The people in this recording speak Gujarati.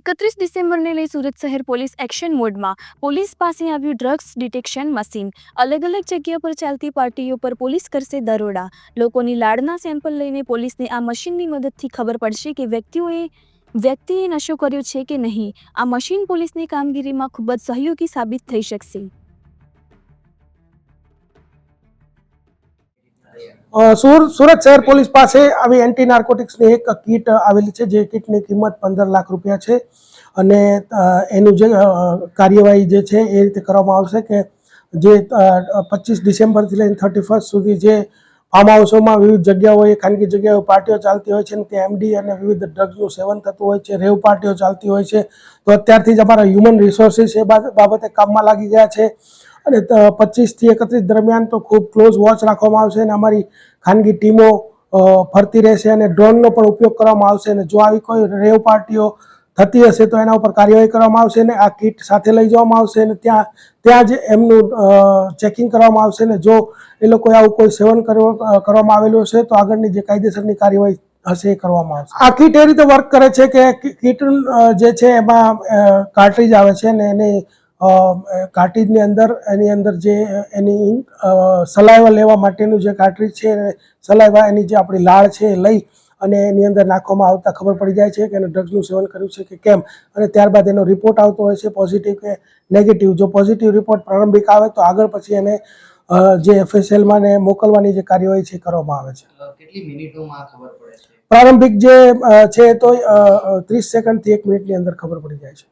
31 ડિસેમ્બરને લઈ સુરત શહેર પોલીસ એક્શન મોડમાં પોલીસ પાસે આવ્યું ડ્રગ્સ ડિટેક્શન મશીન। અલગ અલગ જગ્યા પર ચાલતી પાર્ટીઓ પર પોલીસ કરશે દરોડા। લોકોની લાડના સેમ્પલ લઈને પોલીસને આ મશીનની મદદથી ખબર પડશે કે વ્યક્તિએ નશો કર્યો છે કે નહીં। આ મશીન પોલીસની કામગીરીમાં ખૂબ જ સહયોગી સાબિત થઈ શકશે। સુરત શહેર પોલીસ પાસે આવી એન્ટી નાર્કોટિક્સની એક કીટ આવેલી છે, જે કીટની કિંમત 15 લાખ રૂપિયા છે અને એનું જે કાર્યવાહી જે છે એ રીતે કરવામાં આવશે કે જે 25 ડિસેમ્બરથી લઈને 31 સુધી જે ફાર્મ હાઉસોમાં વિવિધ જગ્યાઓએ ખાનગી જગ્યાઓ પાર્ટીઓ ચાલતી હોય છે અને ત્યાં એમડી અને વિવિધ ડ્રગ્સનું સેવન થતું હોય છે, રેવ પાર્ટીઓ ચાલતી હોય છે, તો અત્યારથી જ અમારા હ્યુમન રિસોર્સિસ એ બાબતે કામમાં લાગી ગયા છે અને 25 થી 31 દરમિયાન તો ખૂબ ક્લોઝ વોચ રાખવામાં આવશે અને અમારી ખાનગી ટીમો ફરતી રહેશે અને ડ્રોનનો પણ ઉપયોગ કરવામાં આવશે અને જો આવી કોઈ રેવ પાર્ટીઓ થતી હશે તો એના ઉપર કાર્યવાહી કરવામાં આવશે અને આ કીટ સાથે લઈ જવામાં આવશે અને ત્યાં જ એમનું ચેકિંગ કરવામાં આવશે અને જો એ લોકોએ આવું કોઈ સેવન કરવામાં આવેલું હશે તો આગળની જે કાયદેસરની કાર્યવાહી હશે એ કરવામાં આવશે। આ કીટ એ રીતે વર્ક કરે છે કે કીટ જે છે એમાં કાર્ટ્રીજ આવે છે અને એની કાર્ટ્રીજની અંદર એની અંદર જે એની સલાઈવા લેવા માટેનું જે કાર્ટ્રીજ છે, સલાઈવા એની જે આપણી લાળ છે એ લઈ અને એની અંદર નાખવામાં આવતા ખબર પડી જાય છે કે એને ડ્રગ્સનું સેવન કર્યું છે કે કેમ અને ત્યારબાદ એનો રિપોર્ટ આવતો હોય છે, પોઝિટિવ કે નેગેટિવ। જો પોઝિટિવ રિપોર્ટ પ્રારંભિક આવે તો આગળ પછી એને જે FSLમાં ને મોકલવાની જે કાર્યવાહી છે કરવામાં આવે છે। કેટલી મિનિટોમાં ખબર પડે છે? પ્રારંભિક જે છે તો 30 સેકન્ડથી 1 મિનિટની અંદર ખબર પડી જાય છે।